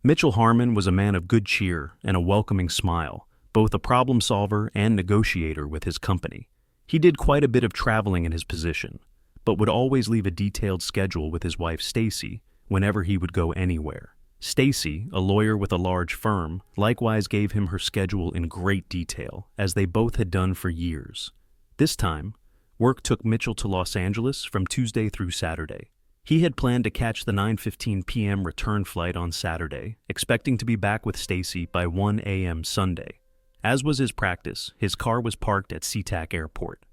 Mitchell Harmon was a man of good cheer and a welcoming smile, both a problem solver and negotiator with his company. He did quite a bit of traveling in his position, but would always leave a detailed schedule with his wife Stacy whenever he would go anywhere. Stacy, a lawyer with a large firm, likewise gave him her schedule in great detail, as they both had done for years. This time, work took Mitchell to Los Angeles from Tuesday through Saturday. He had planned to catch the 9:15 p.m. return flight on Saturday, expecting to be back with Stacy by 1 a.m. Sunday. As was his practice, his car was parked at SeaTac Airport.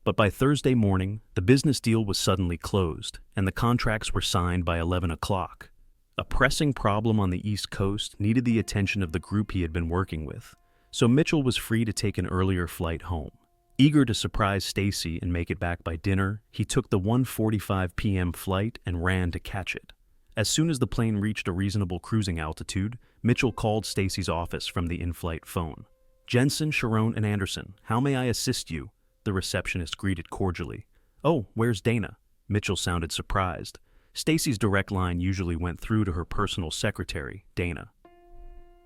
But by Thursday morning, the business deal was suddenly closed, and the contracts were signed by 11 o'clock. A pressing problem on the East Coast needed the attention of the group he had been working with, so Mitchell was free to take an earlier flight home. Eager to surprise Stacy and make it back by dinner, he took the 1:45 p.m. flight and ran to catch it. As soon as the plane reached a reasonable cruising altitude, Mitchell called Stacy's office from the in-flight phone. "Jensen, Sharon, and Anderson, how may I assist you?" the receptionist greeted cordially. "Oh, where's Dana?" Mitchell sounded surprised. Stacy's direct line usually went through to her personal secretary, Dana.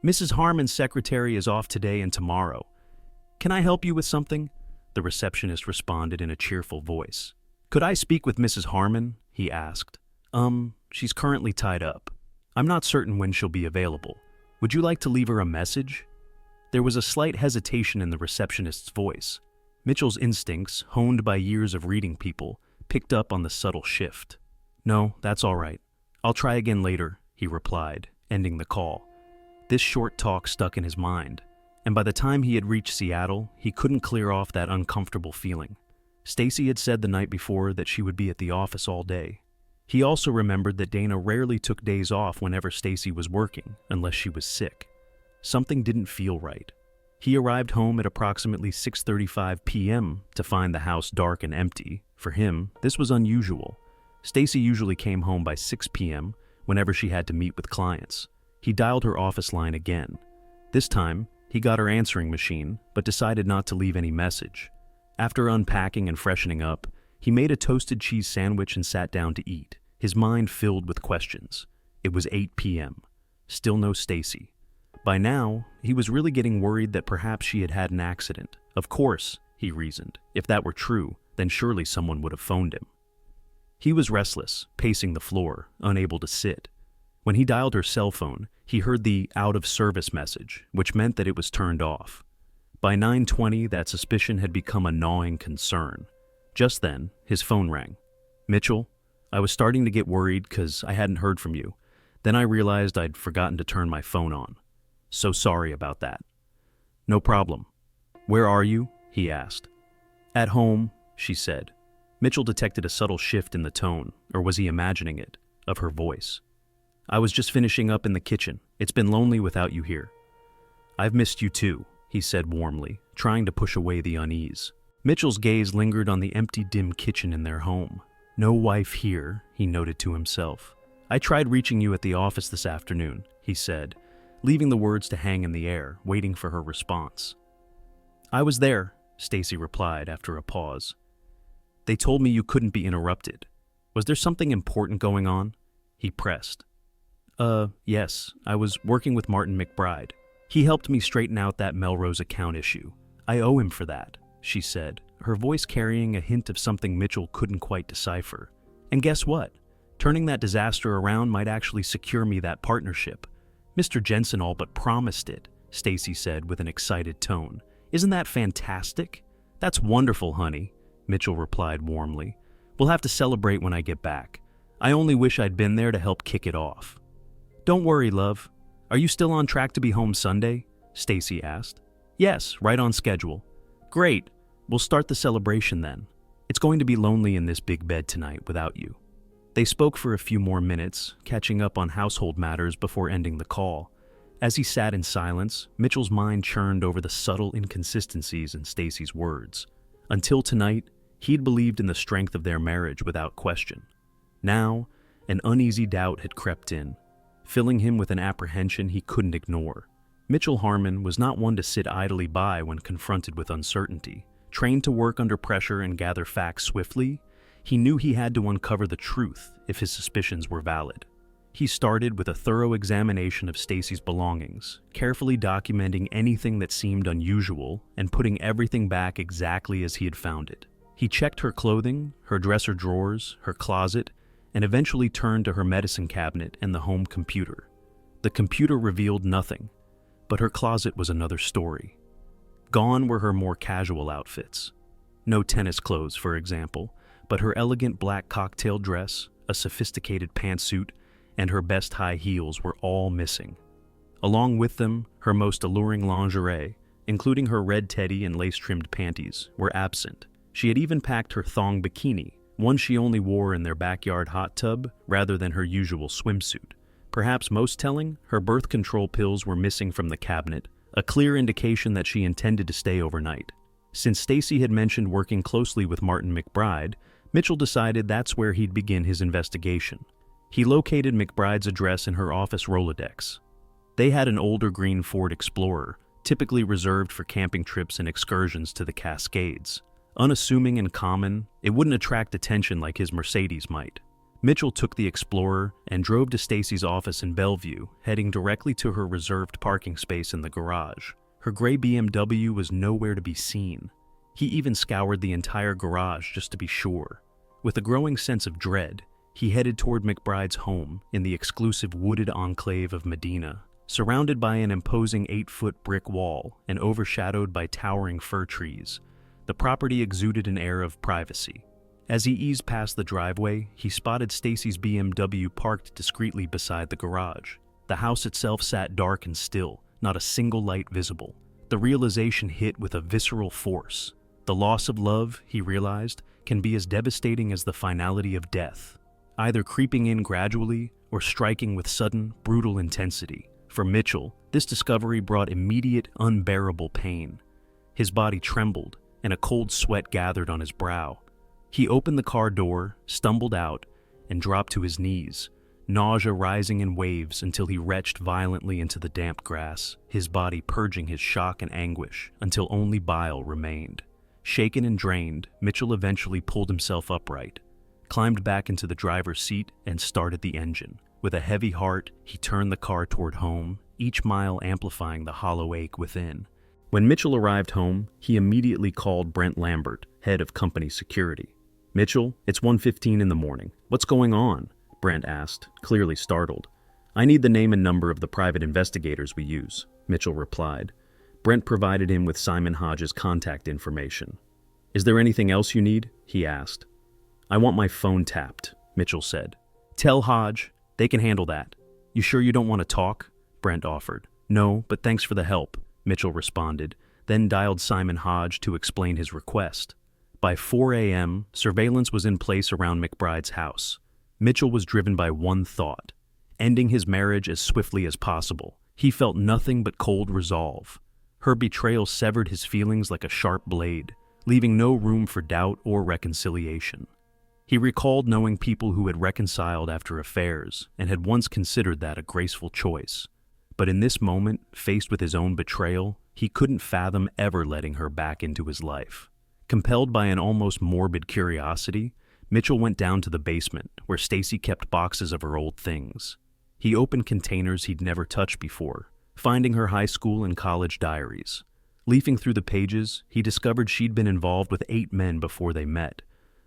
"Mrs. Harmon's secretary is off today and tomorrow. Can I help you with something?" The receptionist responded in a cheerful voice. "Could I speak with Mrs. Harmon?" he asked. She's currently tied up. I'm not certain when she'll be available. Would you like to leave her a message?" There was a slight hesitation in the receptionist's voice. Mitchell's instincts, honed by years of reading people, picked up on the subtle shift. "No, that's all right. I'll try again later," he replied, ending the call. This short talk stuck in his mind, and by the time he had reached Seattle, he couldn't clear off that uncomfortable feeling. Stacy had said the night before that she would be at the office all day. He also remembered that Dana rarely took days off whenever Stacy was working, unless she was sick. Something didn't feel right. He arrived home at approximately 6:35 p.m. to find the house dark and empty. For him, this was unusual. Stacy usually came home by 6 p.m. whenever she had to meet with clients. He dialed her office line again. This time, he got her answering machine, but decided not to leave any message. After unpacking and freshening up, he made a toasted cheese sandwich and sat down to eat, his mind filled with questions. It was 8 p.m. Still no Stacy. By now, he was really getting worried that perhaps she had had an accident. Of course, he reasoned, if that were true, then surely someone would have phoned him. He was restless, pacing the floor, unable to sit. When he dialed her cell phone, he heard the out-of-service message, which meant that it was turned off. By 9:20, that suspicion had become a gnawing concern. Just then, his phone rang. "Mitchell, I was starting to get worried because I hadn't heard from you. Then I realized I'd forgotten to turn my phone on. So sorry about that." "No problem. Where are you?" he asked. "At home," she said. Mitchell detected a subtle shift in the tone, or was he imagining it, of her voice. "I was just finishing up in the kitchen. It's been lonely without you here." "I've missed you too," he said warmly, trying to push away the unease. Mitchell's gaze lingered on the empty, dim kitchen in their home. "No wife here," he noted to himself. "I tried reaching you at the office this afternoon," he said, leaving the words to hang in the air, waiting for her response. "I was there," Stacy replied after a pause. "They told me you couldn't be interrupted. Was there something important going on?" he pressed. Yes, I was working with Martin McBride. He helped me straighten out that Melrose account issue. I owe him for that," she said, her voice carrying a hint of something Mitchell couldn't quite decipher. "And guess what? Turning that disaster around might actually secure me that partnership. Mr. Jensen all but promised it," Stacy said with an excited tone. "Isn't that fantastic?" "That's wonderful, honey," Mitchell replied warmly. "We'll have to celebrate when I get back. I only wish I'd been there to help kick it off." "Don't worry, love. Are you still on track to be home Sunday?" Stacy asked. "Yes, right on schedule." "Great. We'll start the celebration then. It's going to be lonely in this big bed tonight without you." They spoke for a few more minutes, catching up on household matters before ending the call. As he sat in silence, Mitchell's mind churned over the subtle inconsistencies in Stacy's words. Until tonight, he'd believed in the strength of their marriage without question. Now, an uneasy doubt had crept in, filling him with an apprehension he couldn't ignore. Mitchell Harmon was not one to sit idly by when confronted with uncertainty. Trained to work under pressure and gather facts swiftly, he knew he had to uncover the truth if his suspicions were valid. He started with a thorough examination of Stacy's belongings, carefully documenting anything that seemed unusual and putting everything back exactly as he had found it. He checked her clothing, her dresser drawers, her closet, and eventually turned to her medicine cabinet and the home computer. The computer revealed nothing, but her closet was another story. Gone were her more casual outfits. No tennis clothes, for example, but her elegant black cocktail dress, a sophisticated pantsuit, and her best high heels were all missing. Along with them, her most alluring lingerie, including her red teddy and lace-trimmed panties, were absent. She had even packed her thong bikini, one she only wore in their backyard hot tub rather than her usual swimsuit. Perhaps most telling, her birth control pills were missing from the cabinet, a clear indication that she intended to stay overnight. Since Stacy had mentioned working closely with Martin McBride, Mitchell decided that's where he'd begin his investigation. He located McBride's address in her office Rolodex. They had an older green Ford Explorer, typically reserved for camping trips and excursions to the Cascades. Unassuming and common, it wouldn't attract attention like his Mercedes might. Mitchell took the Explorer and drove to Stacy's office in Bellevue, heading directly to her reserved parking space in the garage. Her gray BMW was nowhere to be seen. He even scoured the entire garage just to be sure. With a growing sense of dread, he headed toward McBride's home in the exclusive wooded enclave of Medina, surrounded by an imposing 8-foot brick wall and overshadowed by towering fir trees. The property exuded an air of privacy. As he eased past the driveway, he spotted Stacy's BMW parked discreetly beside the garage. The house itself sat dark and still, not a single light visible. The realization hit with a visceral force. The loss of love, he realized, can be as devastating as the finality of death, either creeping in gradually or striking with sudden, brutal intensity. For Mitchell, this discovery brought immediate, unbearable pain. His body trembled, and a cold sweat gathered on his brow. He opened the car door, stumbled out, and dropped to his knees, nausea rising in waves until he retched violently into the damp grass, his body purging his shock and anguish until only bile remained. Shaken and drained, Mitchell eventually pulled himself upright, climbed back into the driver's seat, and started the engine. With a heavy heart, he turned the car toward home, each mile amplifying the hollow ache within. When Mitchell arrived home, he immediately called Brent Lambert, head of company security. "Mitchell, it's 1:15 in the morning. What's going on?" Brent asked, clearly startled. "I need the name and number of the private investigators we use," Mitchell replied. Brent provided him with Simon Hodge's contact information. "Is there anything else you need?" he asked. "I want my phone tapped," Mitchell said. "Tell Hodge, they can handle that." "You sure you don't want to talk?" Brent offered. "No, but thanks for the help," Mitchell responded, then dialed Simon Hodge to explain his request. By 4 a.m., surveillance was in place around McBride's house. Mitchell was driven by one thought: ending his marriage as swiftly as possible. He felt nothing but cold resolve. Her betrayal severed his feelings like a sharp blade, leaving no room for doubt or reconciliation. He recalled knowing people who had reconciled after affairs and had once considered that a graceful choice. But in this moment, faced with his own betrayal, he couldn't fathom ever letting her back into his life. Compelled by an almost morbid curiosity, Mitchell went down to the basement, where Stacy kept boxes of her old things. He opened containers he'd never touched before, finding her high school and college diaries. Leafing through the pages, he discovered she'd been involved with 8 men before they met,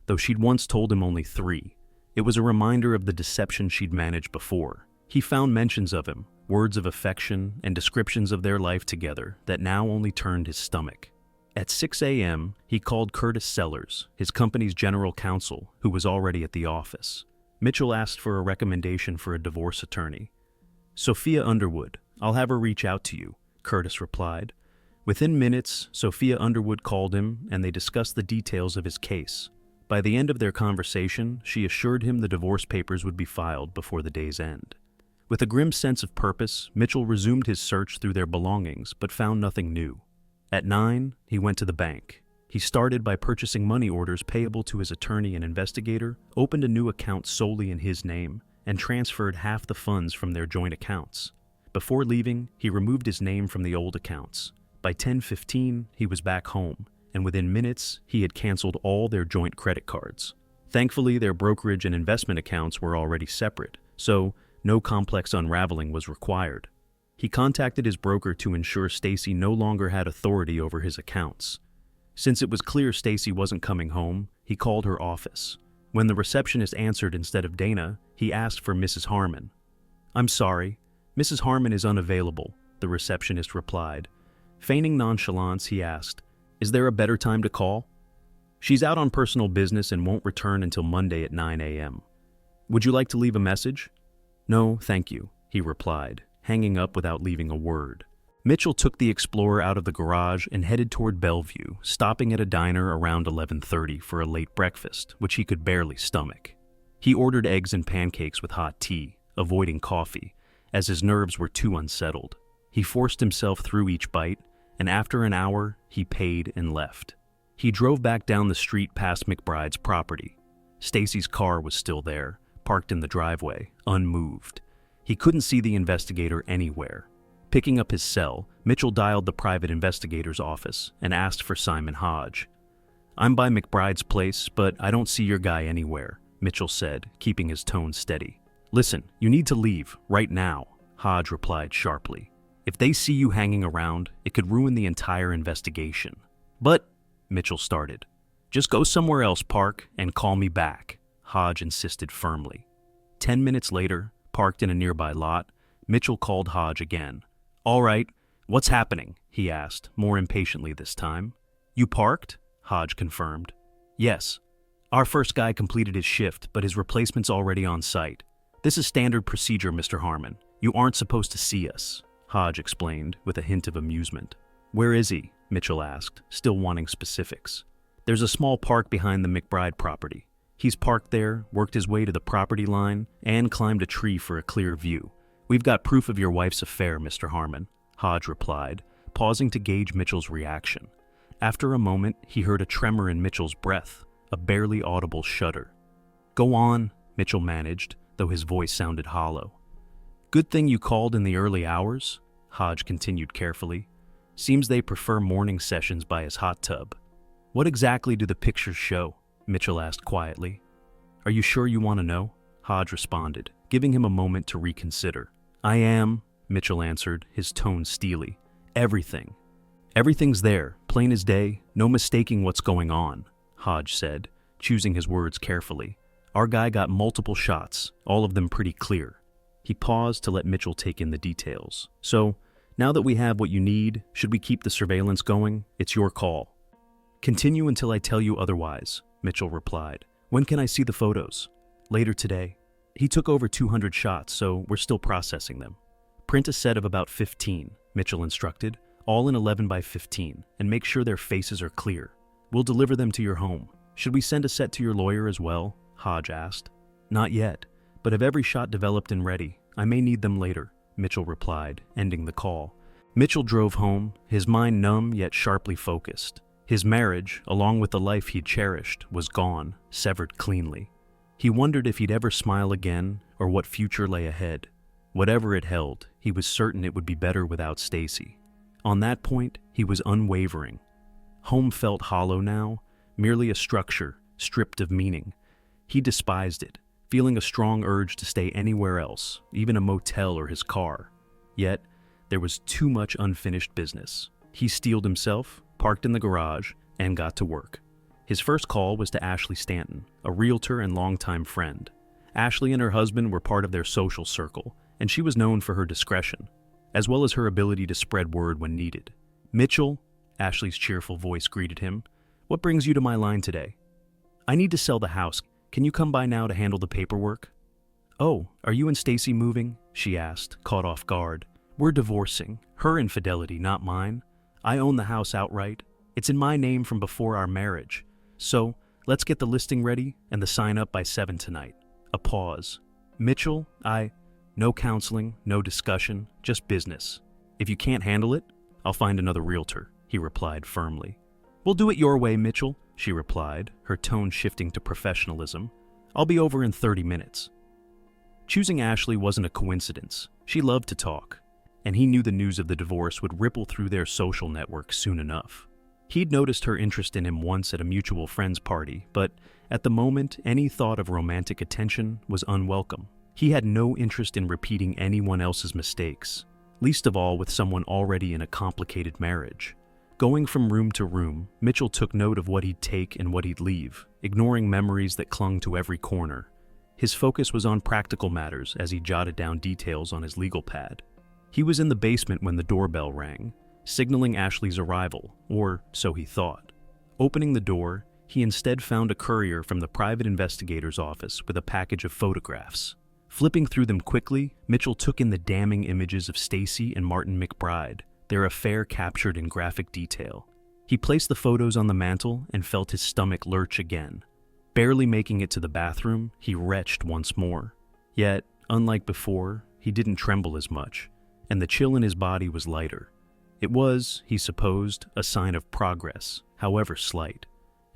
though she'd once told him only 3. It was a reminder of the deception she'd managed before. He found mentions of him, words of affection, and descriptions of their life together that now only turned his stomach. At 6 a.m., he called Curtis Sellers, his company's general counsel, who was already at the office. Mitchell asked for a recommendation for a divorce attorney. "Sophia Underwood, I'll have her reach out to you," Curtis replied. Within minutes, Sophia Underwood called him, and they discussed the details of his case. By the end of their conversation, she assured him the divorce papers would be filed before the day's end. With a grim sense of purpose, Mitchell resumed his search through their belongings, but found nothing new. At 9, he went to the bank. He started by purchasing money orders payable to his attorney and investigator, opened a new account solely in his name, and transferred half the funds from their joint accounts. Before leaving, he removed his name from the old accounts. By 10:15, he was back home, and within minutes, he had canceled all their joint credit cards. Thankfully, their brokerage and investment accounts were already separate, so No complex unraveling was required. He contacted his broker to ensure Stacy no longer had authority over his accounts. Since it was clear Stacy wasn't coming home, he called her office. When the receptionist answered instead of Dana, he asked for Mrs. Harmon. "I'm sorry, Mrs. Harmon is unavailable," the receptionist replied. Feigning nonchalance, he asked, "Is there a better time to call?" "She's out on personal business and won't return until Monday at 9 a.m. Would you like to leave a message?" "No, thank you," he replied, hanging up without leaving a word. Mitchell took the Explorer out of the garage and headed toward Bellevue, stopping at a diner around 11:30 for a late breakfast, which he could barely stomach. He ordered eggs and pancakes with hot tea, avoiding coffee, as his nerves were too unsettled. He forced himself through each bite, and after an hour, he paid and left. He drove back down the street past McBride's property. Stacy's car was still there, parked in the driveway, unmoved. He couldn't see the investigator anywhere. Picking up his cell, Mitchell dialed the private investigator's office and asked for Simon Hodge. "I'm by McBride's place, but I don't see your guy anywhere," Mitchell said, keeping his tone steady. "Listen, you need to leave, right now," Hodge replied sharply. "If they see you hanging around, it could ruin the entire investigation." "But," Mitchell started. "Just go somewhere else, Park, and call me back," Hodge insisted firmly. 10 minutes later, parked in a nearby lot, Mitchell called Hodge again. "All right, what's happening?" he asked, more impatiently this time. "You parked?" Hodge confirmed. "Yes. Our first guy completed his shift, but his replacement's already on site. This is standard procedure, Mr. Harmon. You aren't supposed to see us," Hodge explained, with a hint of amusement. "Where is he?" Mitchell asked, still wanting specifics. "There's a small park behind the McBride property. He's parked there, worked his way to the property line, and climbed a tree for a clear view. We've got proof of your wife's affair, Mr. Harmon," Hodge replied, pausing to gauge Mitchell's reaction. After a moment, he heard a tremor in Mitchell's breath, a barely audible shudder. "Go on," Mitchell managed, though his voice sounded hollow. "Good thing you called in the early hours," Hodge continued carefully. "Seems they prefer morning sessions by his hot tub." "What exactly do the pictures show?" Mitchell asked quietly. "Are you sure you want to know?" Hodge responded, giving him a moment to reconsider. "I am," Mitchell answered, his tone steely. "Everything. Everything's there, plain as day, no mistaking what's going on," Hodge said, choosing his words carefully. "Our guy got multiple shots, all of them pretty clear." He paused to let Mitchell take in the details. "So, now that we have what you need, should we keep the surveillance going? It's your call." "Continue until I tell you otherwise," Mitchell replied. "When can I see the photos?" "Later today." He took over 200 shots, so we're still processing them. "Print a set of about 15, Mitchell instructed, all in 11 by 15, and make sure their faces are clear. We'll deliver them to your home. Should we send a set to your lawyer as well?" Hodge asked. "Not yet, but have every shot developed and ready. I may need them later," Mitchell replied, ending the call. Mitchell drove home, his mind numb yet sharply focused. His marriage, along with the life he'd cherished, was gone, severed cleanly. He wondered if he'd ever smile again, or what future lay ahead. Whatever it held, he was certain it would be better without Stacy. On that point, he was unwavering. Home felt hollow now, merely a structure, stripped of meaning. He despised it, feeling a strong urge to stay anywhere else, even a motel or his car. Yet, there was too much unfinished business. He steeled himself, parked in the garage, and got to work. His first call was to Ashley Stanton, a realtor and longtime friend. Ashley and her husband were part of their social circle, and she was known for her discretion, as well as her ability to spread word when needed. "Mitchell," Ashley's cheerful voice greeted him. "What brings you to my line today?" "I need to sell the house. Can you come by now to handle the paperwork?" "Oh, are you and Stacy moving?" she asked, caught off guard. "We're divorcing. Her infidelity, not mine. I own the house outright. It's in my name from before our marriage. So, let's get the listing ready and the sign up by 7 tonight. A pause. "Mitchell, no counseling, no discussion, just business. If you can't handle it, I'll find another realtor," he replied firmly. "We'll do it your way, Mitchell," she replied, her tone shifting to professionalism. "I'll be over in 30 minutes. Choosing Ashley wasn't a coincidence. She loved to talk, and he knew the news of the divorce would ripple through their social network soon enough. He'd noticed her interest in him once at a mutual friend's party, but at the moment, any thought of romantic attention was unwelcome. He had no interest in repeating anyone else's mistakes, least of all with someone already in a complicated marriage. Going from room to room, Mitchell took note of what he'd take and what he'd leave, ignoring memories that clung to every corner. His focus was on practical matters as he jotted down details on his legal pad. He was in the basement when the doorbell rang, signaling Ashley's arrival, or so he thought. Opening the door, he instead found a courier from the private investigator's office with a package of photographs. Flipping through them quickly, Mitchell took in the damning images of Stacy and Martin McBride, their affair captured in graphic detail. He placed the photos on the mantel and felt his stomach lurch again. Barely making it to the bathroom, he retched once more. Yet, unlike before, he didn't tremble as much, and the chill in his body was lighter. It was, he supposed, a sign of progress, however slight.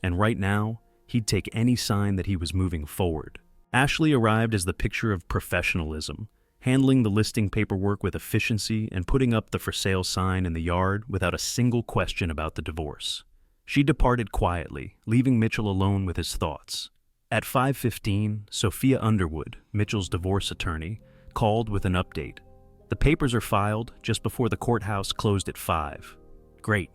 And right now, he'd take any sign that he was moving forward. Ashley arrived as the picture of professionalism, handling the listing paperwork with efficiency and putting up the for sale sign in the yard without a single question about the divorce. She departed quietly, leaving Mitchell alone with his thoughts. At 5:15, Sophia Underwood, Mitchell's divorce attorney, called with an update. The papers are filed just before the courthouse closed at 5. Great.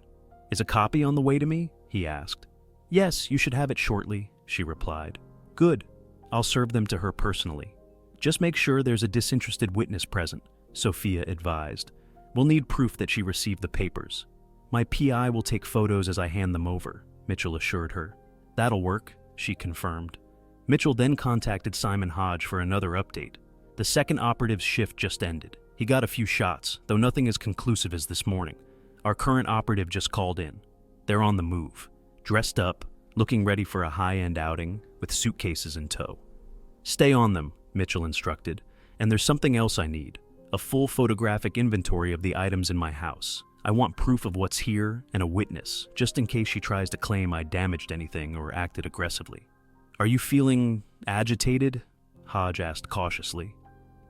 Is a copy on the way to me? He asked. Yes, you should have it shortly, she replied. Good. I'll serve them to her personally. Just make sure there's a disinterested witness present, Sophia advised. We'll need proof that she received the papers. My PI will take photos as I hand them over, Mitchell assured her. That'll work, she confirmed. Mitchell then contacted Simon Hodge for another update. The second operative's shift just ended. He got a few shots, though nothing as conclusive as this morning. Our current operative just called in. They're on the move, dressed up, looking ready for a high-end outing with suitcases in tow. Stay on them, Mitchell instructed, and there's something else I need. A full photographic inventory of the items in my house. I want proof of what's here and a witness, just in case she tries to claim I damaged anything or acted aggressively. Are you feeling agitated? Hodge asked cautiously.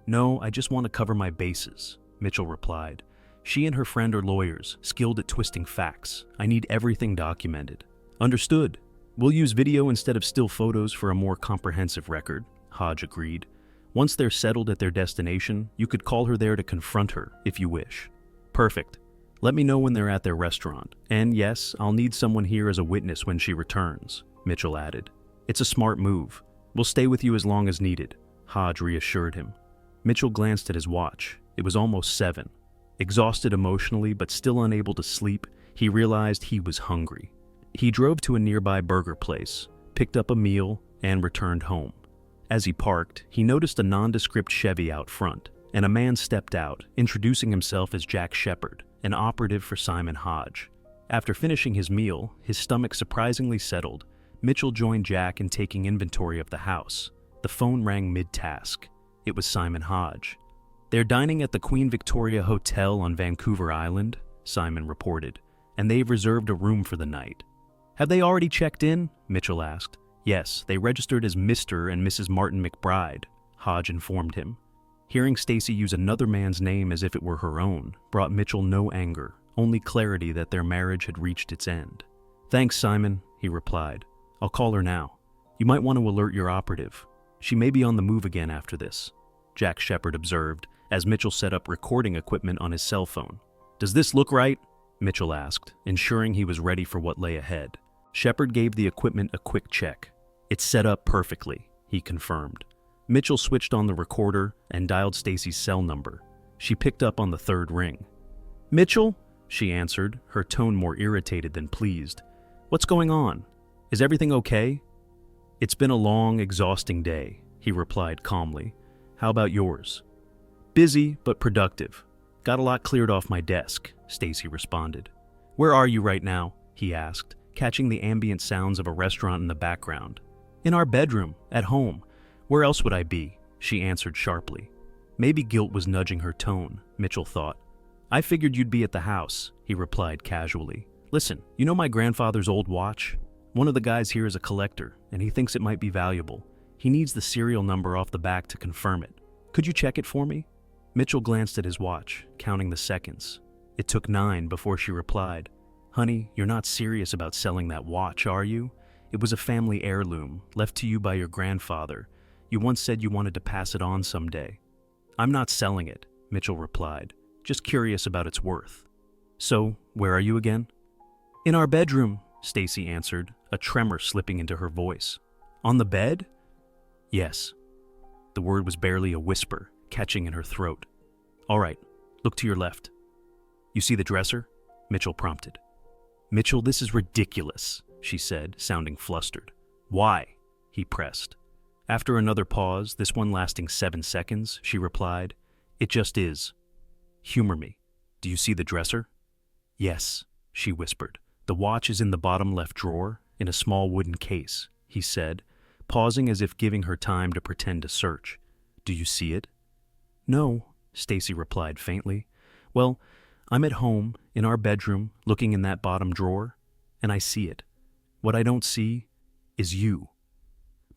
No, I just want to cover my bases, Mitchell replied. She and her friend are lawyers, skilled at twisting facts. I need everything documented. Understood. We'll use video instead of still photos for a more comprehensive record, Hodge agreed. Once they're settled at their destination, you could call her there to confront her, if you wish. Perfect. Let me know when they're at their restaurant. And yes, I'll need someone here as a witness when she returns, Mitchell added. It's a smart move. We'll stay with you as long as needed, Hodge reassured him. Mitchell glanced at his watch. It was almost 7. Exhausted emotionally but still unable to sleep, he realized he was hungry. He drove to a nearby burger place, picked up a meal, and returned home. As he parked, he noticed a nondescript Chevy out front, and a man stepped out, introducing himself as Jack Shepard, an operative for Simon Hodge. After finishing his meal, his stomach surprisingly settled. Mitchell joined Jack in taking inventory of the house. The phone rang mid-task. It was Simon Hodge. They're dining at the Queen Victoria Hotel on Vancouver Island, Simon reported, and they've reserved a room for the night. Have they already checked in? Mitchell asked. Yes, they registered as Mr. and Mrs. Martin McBride, Hodge informed him. Hearing Stacy use another man's name as if it were her own brought Mitchell no anger, only clarity that their marriage had reached its end. Thanks, Simon, he replied. I'll call her now. You might want to alert your operative. She may be on the move again after this, Jack Shepard observed as Mitchell set up recording equipment on his cell phone. Does this look right? Mitchell asked, ensuring he was ready for what lay ahead. Shepard gave the equipment a quick check. It's set up perfectly, he confirmed. Mitchell switched on the recorder and dialed Stacy's cell number. She picked up on the third ring. Mitchell? She answered, her tone more irritated than pleased. What's going on? Is everything okay? It's been a long, exhausting day, he replied calmly. How about yours? Busy, but productive. Got a lot cleared off my desk, Stacy responded. Where are you right now? He asked, catching the ambient sounds of a restaurant in the background. In our bedroom, at home. Where else would I be? She answered sharply. Maybe guilt was nudging her tone, Mitchell thought. I figured you'd be at the house, he replied casually. Listen, you know my grandfather's old watch? One of the guys here is a collector, and he thinks it might be valuable. He needs the serial number off the back to confirm it. Could you check it for me? Mitchell glanced at his watch, counting the seconds. It took 9 before she replied. Honey, you're not serious about selling that watch, are you? It was a family heirloom, left to you by your grandfather. You once said you wanted to pass it on someday. I'm not selling it, Mitchell replied, just curious about its worth. So, where are you again? In our bedroom, Stacy answered, a tremor slipping into her voice. On the bed? Yes. The word was barely a whisper, catching in her throat. All right, look to your left. You see the dresser? Mitchell prompted. Mitchell, this is ridiculous, she said, sounding flustered. Why? He pressed. After another pause, this one lasting 7 seconds, she replied, It just is. Humor me. Do you see the dresser? Yes, she whispered. The watch is in the bottom left drawer, in a small wooden case, he said, pausing as if giving her time to pretend to search. Do you see it? No, Stacy replied faintly. Well, I'm at home, in our bedroom, looking in that bottom drawer, and I see it. What I don't see is you.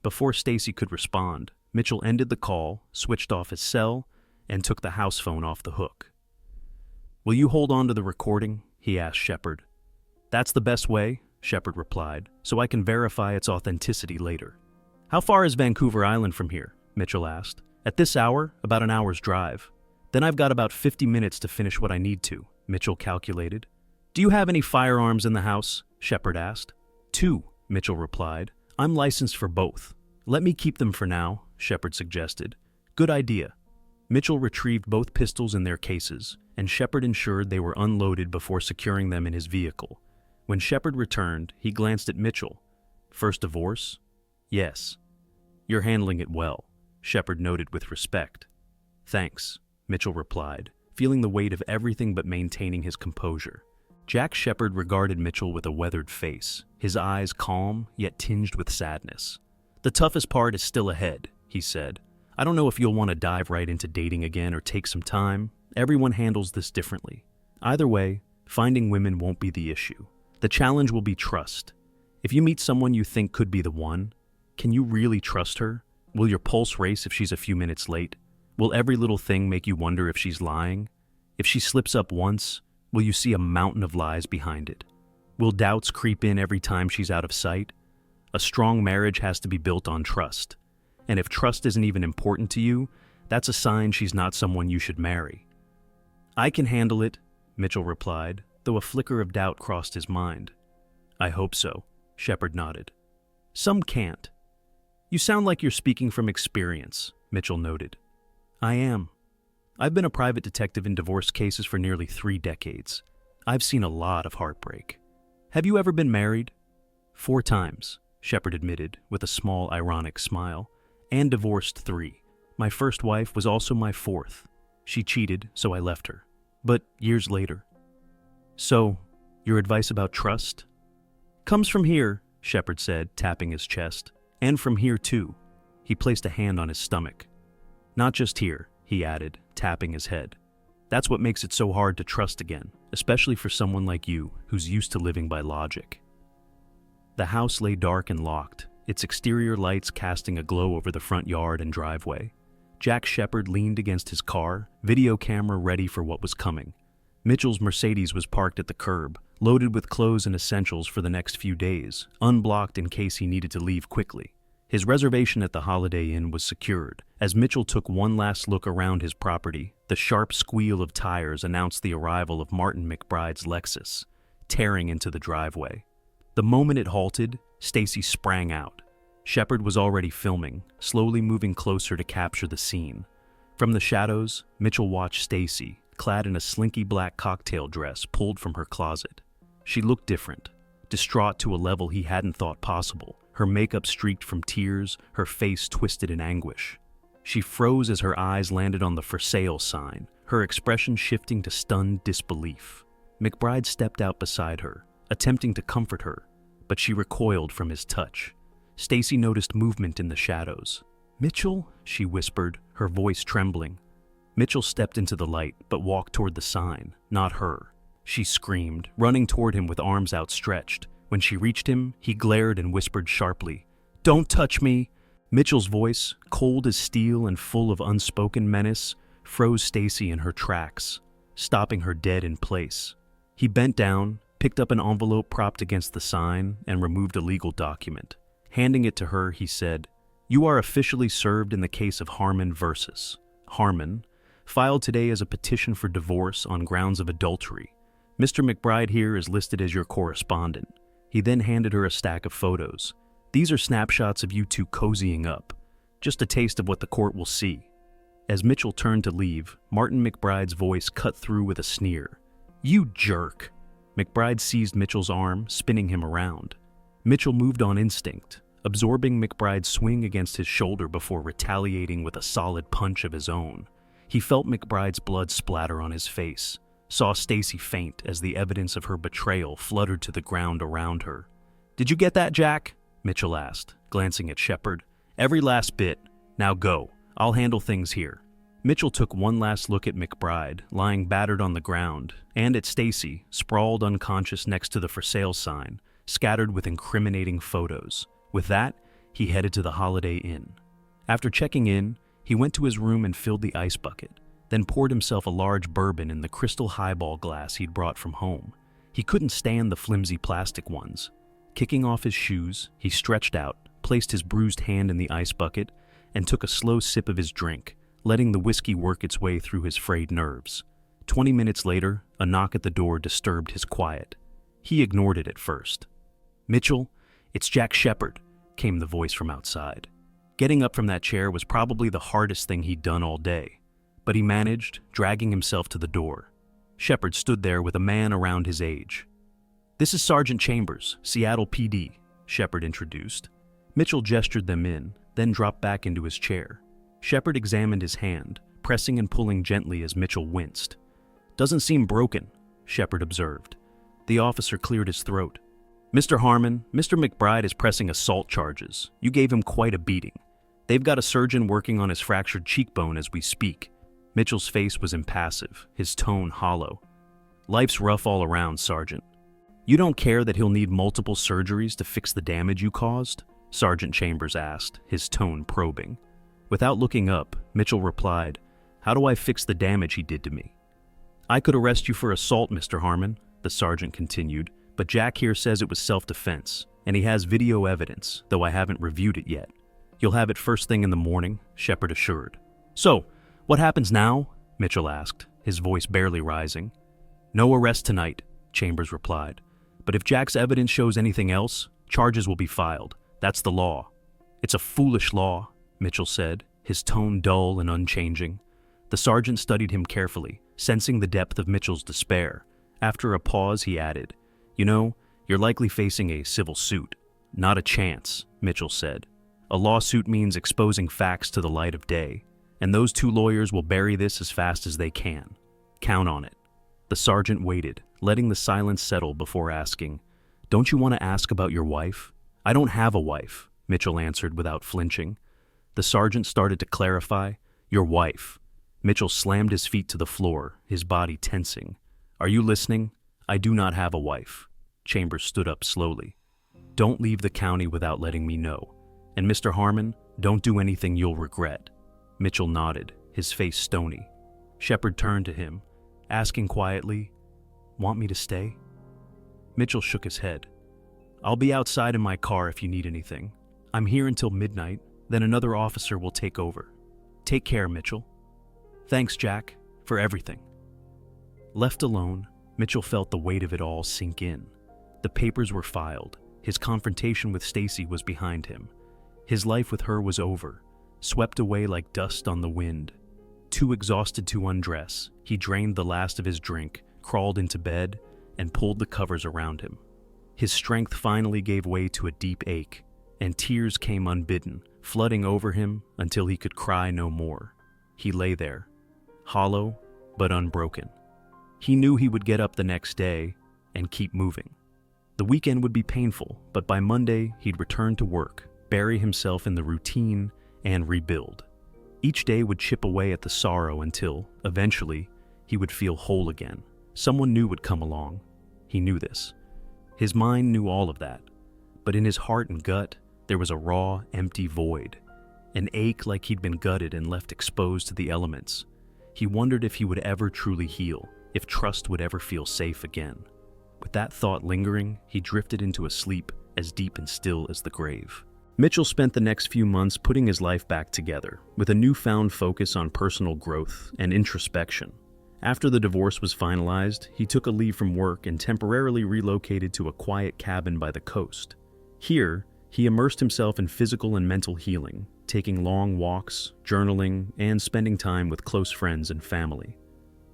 Before Stacy could respond, Mitchell ended the call, switched off his cell, and took the house phone off the hook. Will you hold on to the recording? He asked Shepard. That's the best way, Shepard replied, so I can verify its authenticity later. How far is Vancouver Island from here? Mitchell asked. At this hour, about an hour's drive. Then I've got about 50 minutes to finish what I need to, Mitchell calculated. Do you have any firearms in the house? Shepard asked. 2, Mitchell replied. I'm licensed for both. Let me keep them for now, Shepard suggested. Good idea. Mitchell retrieved both pistols in their cases, and Shepard ensured they were unloaded before securing them in his vehicle. When Shepard returned, he glanced at Mitchell. First divorce? Yes. You're handling it well, Shepard noted with respect. Thanks, Mitchell replied, feeling the weight of everything but maintaining his composure. Jack Shepard regarded Mitchell with a weathered face, his eyes calm yet tinged with sadness. The toughest part is still ahead, he said. I don't know if you'll want to dive right into dating again or take some time. Everyone handles this differently. Either way, finding women won't be the issue. The challenge will be trust. If you meet someone you think could be the one, can you really trust her? Will your pulse race if she's a few minutes late? Will every little thing make you wonder if she's lying? If she slips up once, will you see a mountain of lies behind it? Will doubts creep in every time she's out of sight? A strong marriage has to be built on trust. And if trust isn't even important to you, that's a sign she's not someone you should marry. I can handle it, Mitchell replied, though a flicker of doubt crossed his mind. I hope so, Shepard nodded. Some can't. You sound like you're speaking from experience, Mitchell noted. I am. I've been a private detective in divorce cases for nearly 3 decades. I've seen a lot of heartbreak. Have you ever been married? 4 times, Shepard admitted with a small, ironic smile, and divorced 3. My first wife was also my 4th. She cheated, so I left her. But years later. So, your advice about trust? Comes from here, Shepard said, tapping his chest. And from here, too. He placed a hand on his stomach. Not just here, he added, tapping his head. That's what makes it so hard to trust again, especially for someone like you, who's used to living by logic. The house lay dark and locked, its exterior lights casting a glow over the front yard and driveway. Jack Shepard leaned against his car, video camera ready for what was coming. Mitchell's Mercedes was parked at the curb, loaded with clothes and essentials for the next few days, unblocked in case he needed to leave quickly. His reservation at the Holiday Inn was secured. As Mitchell took one last look around his property, the sharp squeal of tires announced the arrival of Martin McBride's Lexus, tearing into the driveway. The moment it halted, Stacy sprang out. Shepard was already filming, slowly moving closer to capture the scene. From the shadows, Mitchell watched Stacy, clad in a slinky black cocktail dress pulled from her closet. She looked different, distraught to a level he hadn't thought possible, her makeup streaked from tears, her face twisted in anguish. She froze as her eyes landed on the for sale sign, her expression shifting to stunned disbelief. McBride stepped out beside her, attempting to comfort her, but she recoiled from his touch. Stacy noticed movement in the shadows. "Mitchell?" she whispered, her voice trembling. Mitchell stepped into the light, but walked toward the sign, not her. She screamed, running toward him with arms outstretched. When she reached him, he glared and whispered sharply, "Don't touch me!" Mitchell's voice, cold as steel and full of unspoken menace, froze Stacy in her tracks, stopping her dead in place. He bent down, picked up an envelope propped against the sign, and removed a legal document. Handing it to her, he said, You are officially served in the case of Harmon versus Harmon, filed today as a petition for divorce on grounds of adultery. Mr. McBride here is listed as your correspondent. He then handed her a stack of photos. These are snapshots of you two cozying up. Just a taste of what the court will see. As Mitchell turned to leave, Martin McBride's voice cut through with a sneer. You jerk! McBride seized Mitchell's arm, spinning him around. Mitchell moved on instinct, absorbing McBride's swing against his shoulder before retaliating with a solid punch of his own. He felt McBride's blood splatter on his face, saw Stacy faint as the evidence of her betrayal fluttered to the ground around her. Did you get that, Jack? Mitchell asked, glancing at Shepard. Every last bit. Now go. I'll handle things here. Mitchell took one last look at McBride, lying battered on the ground, and at Stacy, sprawled unconscious next to the for sale sign, scattered with incriminating photos. With that, he headed to the Holiday Inn. After checking in, he went to his room and filled the ice bucket, then poured himself a large bourbon in the crystal highball glass he'd brought from home. He couldn't stand the flimsy plastic ones. Kicking off his shoes, he stretched out, placed his bruised hand in the ice bucket, and took a slow sip of his drink, letting the whiskey work its way through his frayed nerves. 20 minutes later, a knock at the door disturbed his quiet. He ignored it at first. Mitchell, it's Jack Shepard, came the voice from outside. Getting up from that chair was probably the hardest thing he'd done all day, but he managed, dragging himself to the door. Shepard stood there with a man around his age. This is Sergeant Chambers, Seattle PD, Shepard introduced. Mitchell gestured them in, then dropped back into his chair. Shepard examined his hand, pressing and pulling gently as Mitchell winced. Doesn't seem broken, Shepard observed. The officer cleared his throat. Mr. Harmon, Mr. McBride is pressing assault charges. You gave him quite a beating. They've got a surgeon working on his fractured cheekbone as we speak. Mitchell's face was impassive, his tone hollow. Life's rough all around, Sergeant. You don't care that he'll need multiple surgeries to fix the damage you caused? Sergeant Chambers asked, his tone probing. Without looking up, Mitchell replied, How do I fix the damage he did to me? I could arrest you for assault, Mr. Harmon, the sergeant continued, but Jack here says it was self-defense, and he has video evidence, though I haven't reviewed it yet. You'll have it first thing in the morning, Shepard assured. So, what happens now? Mitchell asked, his voice barely rising. No arrest tonight, Chambers replied. But if Jack's evidence shows anything else, charges will be filed. That's the law. It's a foolish law, Mitchell said, his tone dull and unchanging. The sergeant studied him carefully, sensing the depth of Mitchell's despair. After a pause, he added, You know, you're likely facing a civil suit. Not a chance, Mitchell said. A lawsuit means exposing facts to the light of day, and those two lawyers will bury this as fast as they can. Count on it. The sergeant waited, letting the silence settle before asking, Don't you want to ask about your wife? I don't have a wife, Mitchell answered without flinching. The sergeant started to clarify, Your wife. Mitchell slammed his feet to the floor, his body tensing. Are you listening? I do not have a wife. Chambers stood up slowly. Don't leave the county without letting me know. And Mr. Harmon, don't do anything you'll regret. Mitchell nodded, his face stony. Shepard turned to him, asking quietly, Want me to stay? Mitchell shook his head. I'll be outside in my car if you need anything. I'm here until midnight, then another officer will take over. Take care, Mitchell. Thanks, Jack, for everything. Left alone, Mitchell felt the weight of it all sink in. The papers were filed. His confrontation with Stacy was behind him. His life with her was over, swept away like dust on the wind. Too exhausted to undress, he drained the last of his drink, crawled into bed, and pulled the covers around him. His strength finally gave way to a deep ache, and tears came unbidden, flooding over him until he could cry no more. He lay there, hollow but unbroken. He knew he would get up the next day and keep moving. The weekend would be painful, but by Monday he'd return to work, bury himself in the routine, and rebuild. Each day would chip away at the sorrow until, eventually, he would feel whole again. Someone new would come along. He knew this. His mind knew all of that, but in his heart and gut, there was a raw, empty void, an ache like he'd been gutted and left exposed to the elements. He wondered if he would ever truly heal, if trust would ever feel safe again. With that thought lingering, he drifted into a sleep as deep and still as the grave. Mitchell spent the next few months putting his life back together, with a newfound focus on personal growth and introspection. After the divorce was finalized, he took a leave from work and temporarily relocated to a quiet cabin by the coast. Here, he immersed himself in physical and mental healing, taking long walks, journaling, and spending time with close friends and family.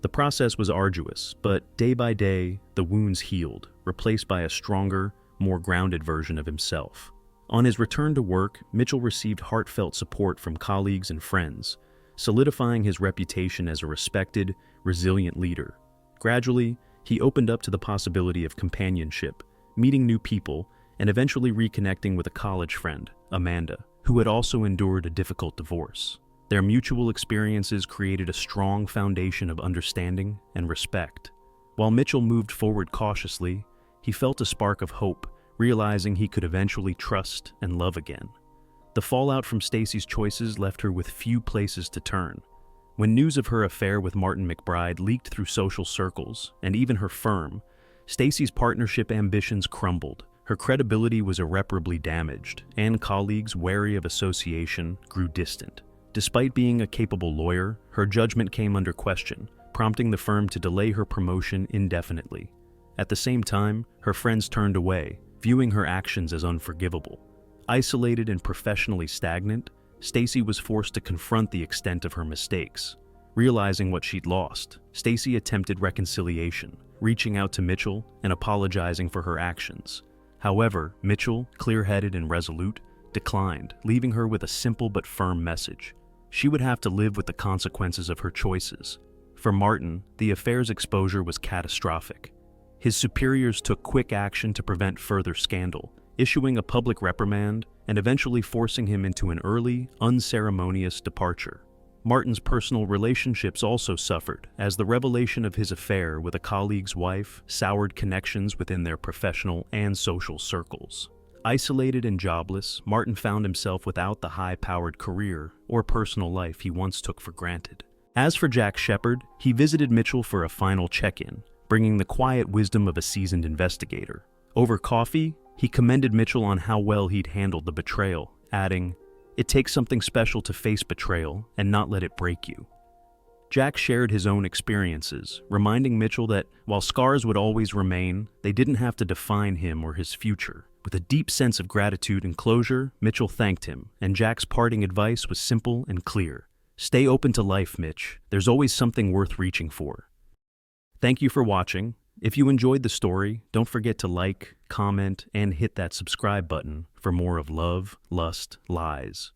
The process was arduous, but day by day, the wounds healed, replaced by a stronger, more grounded version of himself. On his return to work, Mitchell received heartfelt support from colleagues and friends, solidifying his reputation as a respected, resilient leader. Gradually, he opened up to the possibility of companionship, meeting new people, and eventually reconnecting with a college friend, Amanda, who had also endured a difficult divorce. Their mutual experiences created a strong foundation of understanding and respect. While Mitchell moved forward cautiously, he felt a spark of hope, realizing he could eventually trust and love again. The fallout from Stacy's choices left her with few places to turn. When news of her affair with Martin McBride leaked through social circles, and even her firm, Stacy's partnership ambitions crumbled. Her credibility was irreparably damaged, and colleagues, wary of association, grew distant. Despite being a capable lawyer, her judgment came under question, prompting the firm to delay her promotion indefinitely. At the same time, her friends turned away, viewing her actions as unforgivable. Isolated and professionally stagnant, Stacy was forced to confront the extent of her mistakes. Realizing what she'd lost, Stacy attempted reconciliation, reaching out to Mitchell and apologizing for her actions. However, Mitchell, clear-headed and resolute, declined, leaving her with a simple but firm message. She would have to live with the consequences of her choices. For Martin, the affair's exposure was catastrophic. His superiors took quick action to prevent further scandal, issuing a public reprimand and eventually forcing him into an early, unceremonious departure. Martin's personal relationships also suffered, as the revelation of his affair with a colleague's wife soured connections within their professional and social circles. Isolated and jobless, Martin found himself without the high-powered career or personal life he once took for granted. As for Jack Shepard, he visited Mitchell for a final check-in, bringing the quiet wisdom of a seasoned investigator. Over coffee, he commended Mitchell on how well he'd handled the betrayal, adding, "It takes something special to face betrayal and not let it break you." Jack shared his own experiences, reminding Mitchell that while scars would always remain, they didn't have to define him or his future. With a deep sense of gratitude and closure, Mitchell thanked him, and Jack's parting advice was simple and clear. "Stay open to life, Mitch. There's always something worth reaching for." Thank you for watching. If you enjoyed the story, don't forget to like, comment, and hit that subscribe button for more of Love, Lust, Lies.